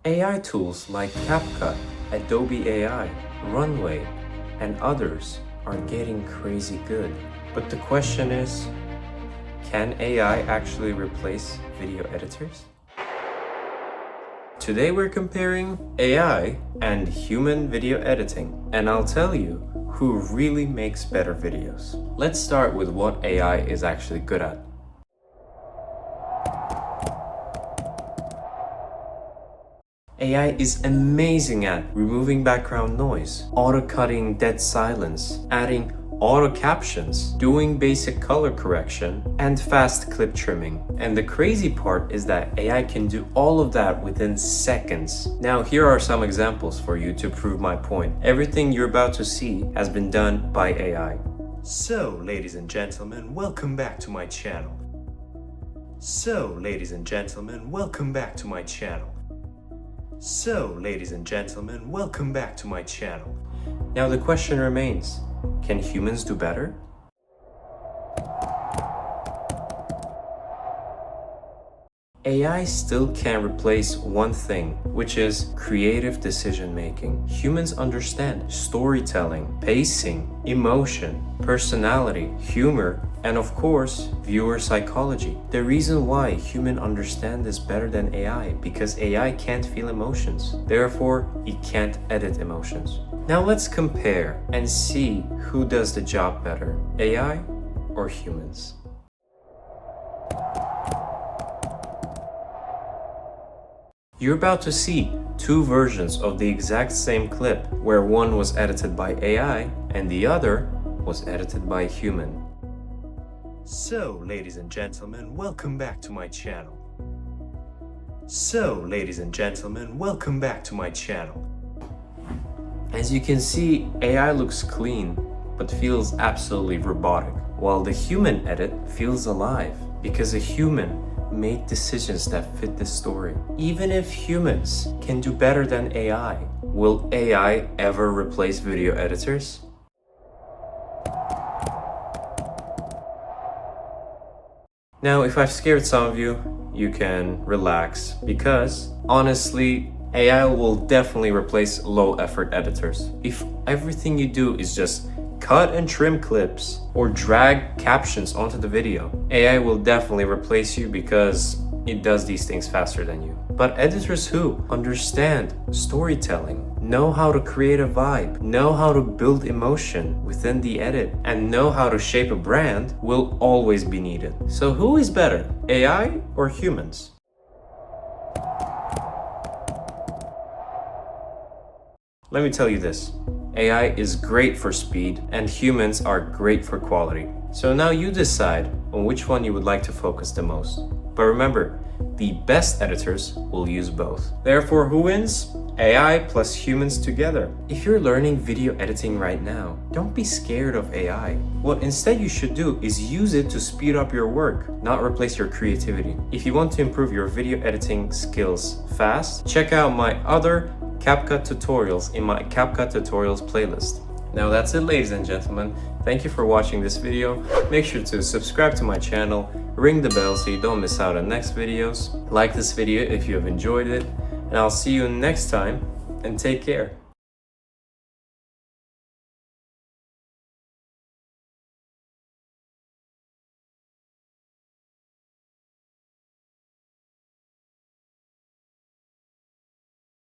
AI tools like CapCut, Adobe AI, Runway, and others are getting crazy good. But the question is, can AI actually replace video editors? Today we're comparing AI and human video editing, and I'll tell you who really makes better videos. Let's start with what AI is actually good at. AI is amazing at removing background noise, auto-cutting dead silence, adding auto captions, doing basic color correction, and fast clip trimming. And the crazy part is that AI can do all of that within seconds. Now, here are some examples for you to prove my point. Everything you're about to see has been done by AI. So, ladies and gentlemen, welcome back to my channel. So, ladies and gentlemen, welcome back to my channel. So, ladies and gentlemen, welcome back to my channel. Now the question remains, can humans do better? AI still can't replace one thing, which is creative decision making. Humans understand storytelling, pacing, emotion, personality, humor, and of course, viewer psychology. The reason why humans understand this better than AI, because AI can't feel emotions. Therefore, it can't edit emotions. Now let's compare and see who does the job better, AI or humans. You're about to see two versions of the exact same clip, where one was edited by AI and the other was edited by a human. So, ladies and gentlemen, welcome back to my channel. So, ladies and gentlemen, welcome back to my channel. As you can see, AI looks clean, but feels absolutely robotic, while the human edit feels alive, because a human made decisions that fit the story. Even if humans can do better than AI, will AI ever replace video editors? Now, if I've scared some of you, you can relax, because honestly, AI will definitely replace low-effort editors. If everything you do is just cut and trim clips or drag captions onto the video, AI will definitely replace you because it does these things faster than you. But editors who understand storytelling, know how to create a vibe, know how to build emotion within the edit, and know how to shape a brand will always be needed. So who is better, AI or humans? Let me tell you this. AI is great for speed and humans are great for quality. So now you decide on which one you would like to focus the most. But remember, the best editors will use both. Therefore, who wins? AI plus humans together. If you're learning video editing right now, don't be scared of AI. What instead you should do is use it to speed up your work, not replace your creativity. If you want to improve your video editing skills fast, check out my other CapCut tutorials in my CapCut tutorials playlist. Now that's it, ladies and gentlemen. Thank you for watching this video. Make sure to subscribe to my channel, ring the bell so you don't miss out on next videos. Like this video if you have enjoyed it, and I'll see you next time, and take care.